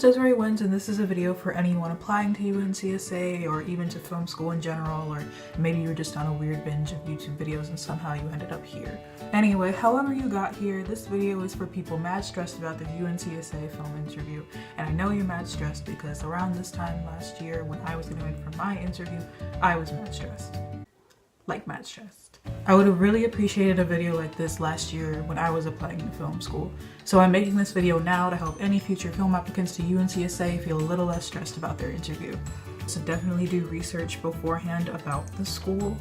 is Desiree Wins, and this is a video for anyone applying to UNCSA or even to film school in general, or maybe you're just on a weird binge of YouTube videos and somehow you ended up here. Anyway, however you got here, this video is for people mad stressed about their UNCSA film interview. And I know you're mad stressed because around this time last year when I was getting ready for my interview, I was mad stressed. Like mad stressed. I would have really appreciated a video like this last year when I was applying to film school. So I'm making this video now to help any future film applicants to UNCSA feel a little less stressed about their interview. So definitely do research beforehand about the school.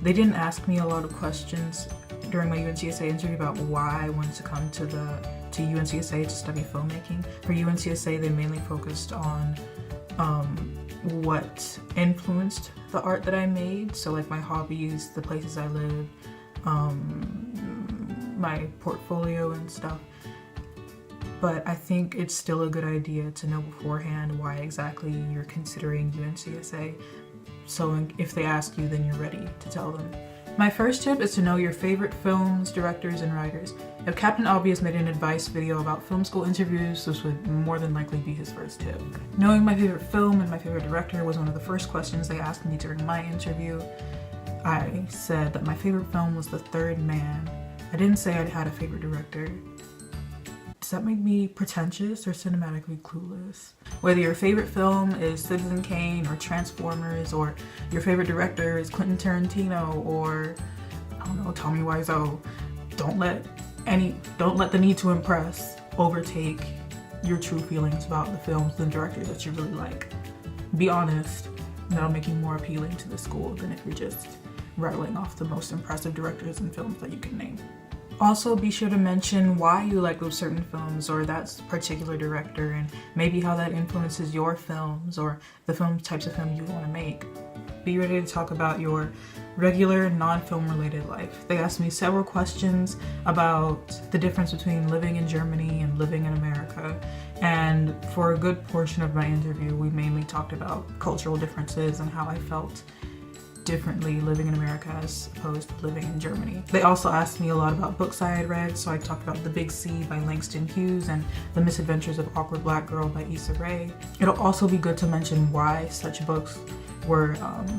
They didn't ask me a lot of questions during my UNCSA interview about why I wanted to come to UNCSA to study filmmaking. For UNCSA, they mainly focused on what influenced the art that I made, so like my hobbies, the places I live, my portfolio and stuff. But I think it's still a good idea to know beforehand why exactly you're considering UNCSA, so if they ask you, then you're ready to tell them. My first tip is to know your favorite films, directors, and writers. If Captain Obvious made an advice video about film school interviews, this would more than likely be his first tip. Knowing my favorite film and my favorite director was one of the first questions they asked me during my interview. I said that my favorite film was The Third Man. I didn't say I had a favorite director. Does that make me pretentious or cinematically clueless? Whether your favorite film is Citizen Kane or Transformers, or your favorite director is Quentin Tarantino or, I don't know, Tommy Wiseau, don't let the need to impress overtake your true feelings about the films and directors that you really like. Be honest, that'll make you more appealing to the school than if you're just rattling off the most impressive directors and films that you can name. Also, be sure to mention why you like those certain films or that particular director, and maybe how that influences your films or the types of film you want to make. Be ready to talk about your regular, non-film related life. They asked me several questions about the difference between living in Germany and living in America. And for a good portion of my interview, we mainly talked about cultural differences and how I felt differently living in America as opposed to living in Germany. They also asked me a lot about books I had read, so I talked about The Big Sea by Langston Hughes and The Misadventures of Awkward Black Girl by Issa Rae. It'll also be good to mention why such books were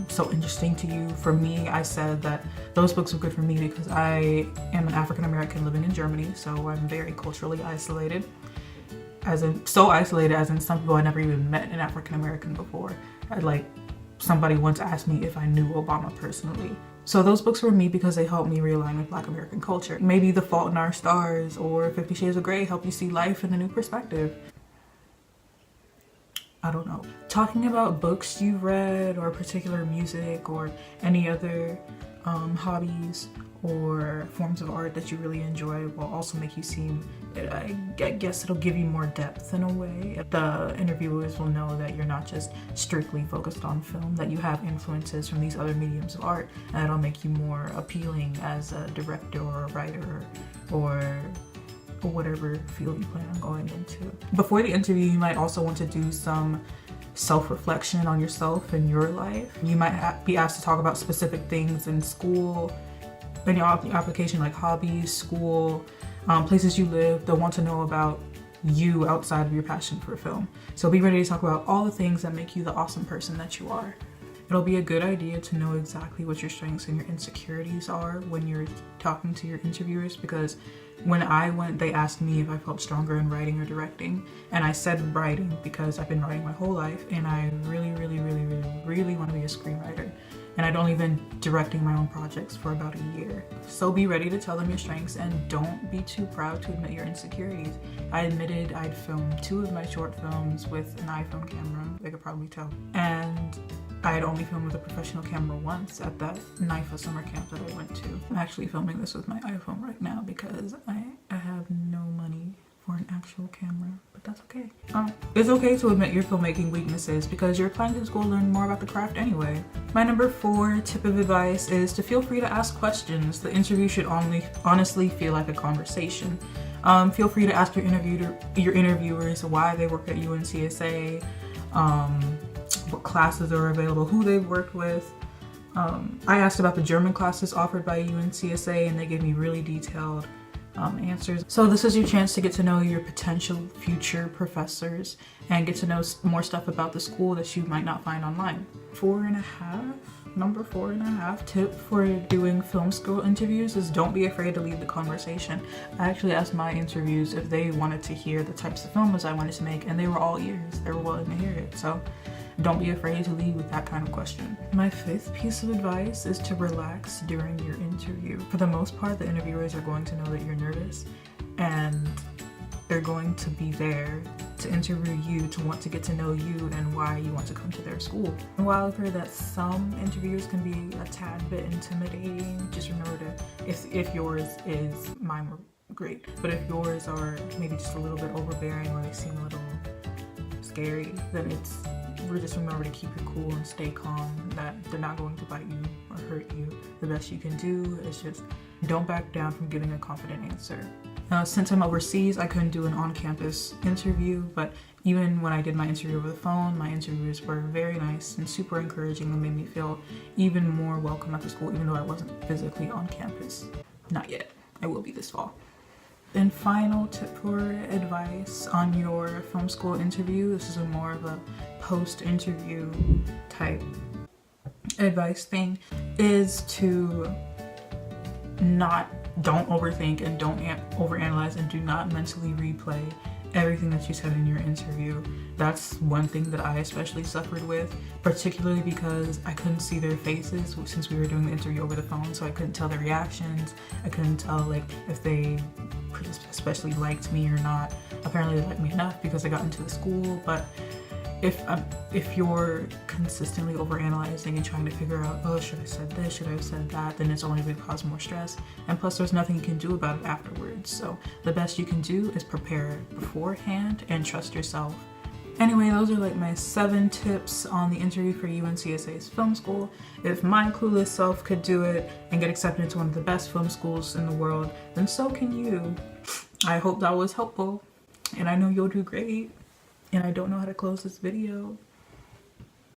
so interesting to you. For me, I said that those books were good for me because I am an African American living in Germany, so I'm very culturally isolated. So isolated as in some people I never even met an African American before. Somebody once asked me if I knew Obama personally. So those books were me because they helped me realign with Black American culture. Maybe The Fault in Our Stars or 50 Shades of Grey help you see life in a new perspective. I don't know. Talking about books you've read or particular music or any other hobbies or forms of art that you really enjoy will also make you seem, I guess it'll give you more depth in a way. The interviewers will know that you're not just strictly focused on film, that you have influences from these other mediums of art, and that'll make you more appealing as a director or a writer or whatever field you plan on going into. Before the interview, you might also want to do some self-reflection on yourself and your life. You might be asked to talk about specific things in school, in your application, like hobbies, school, places you live. They'll want to know about you outside of your passion for film. So be ready to talk about all the things that make you the awesome person that you are. It'll be a good idea to know exactly what your strengths and your insecurities are when you're talking to your interviewers, because when I went, they asked me if I felt stronger in writing or directing, and I said writing because I've been writing my whole life and I really want to be a screenwriter, and I'd only been directing my own projects for about a year. So be ready to tell them your strengths and don't be too proud to admit your insecurities. I admitted I'd filmed 2 of my short films with an iPhone camera, they could probably tell, and I had only filmed with a professional camera once at that NIFA summer camp that I went to. I'm actually filming this with my iPhone right now because I have no money for an actual camera, but that's okay. It's okay to admit your filmmaking weaknesses because you're applying to school to learn more about the craft anyway. My number 4 tip of advice is to feel free to ask questions. The interview should honestly feel like a conversation. Feel free to ask your interviewers why they work at UNCSA, what classes are available, who they've worked with. I asked about the German classes offered by UNCSA, and they gave me really detailed answers. So this is your chance to get to know your potential future professors and get to know more stuff about the school that you might not find online. 4.5, number 4.5 tip for doing film school interviews is don't be afraid to lead the conversation. I actually asked my interviews if they wanted to hear the types of films I wanted to make, and they were all ears. They were willing to hear it. So don't be afraid to lead with that kind of question. My 5th piece of advice is to relax during your interview. For the most part, the interviewers are going to know that you're nervous, and they're going to be there to interview you, to want to get to know you and why you want to come to their school. And while I've heard that some interviews can be a tad bit intimidating, just remember to, if yours is, mine were great, but if yours are maybe just a little bit overbearing or they seem a little scary, then just remember to keep it cool and stay calm, that they're not going to bite you or hurt you. The best you can do is just don't back down from giving a confident answer. Now, since I'm overseas, I couldn't do an on-campus interview, but even when I did my interview over the phone, my interviewers were very nice and super encouraging and made me feel even more welcome at the school, even though I wasn't physically on campus. Not yet. I will be this fall. And final tip for advice on your film school interview, this is more of a post-interview type advice thing, is to don't overthink and don't overanalyze, and do not mentally replay everything that you said in your interview. That's one thing that I especially suffered with, particularly because I couldn't see their faces since we were doing the interview over the phone, so I couldn't tell their reactions. I couldn't tell like if they especially liked me or not. Apparently they liked me enough because I got into the school, but if you're consistently overanalyzing and trying to figure out, oh, should I have said this, should I have said that, then it's only going to cause more stress, and plus there's nothing you can do about it afterwards. So the best you can do is prepare beforehand and trust yourself. Anyway, those are like my 7 tips on the interview for UNCSA's film school. If my clueless self could do it and get accepted into one of the best film schools in the world, then so can you. I hope that was helpful, and I know you'll do great. And I don't know how to close this video.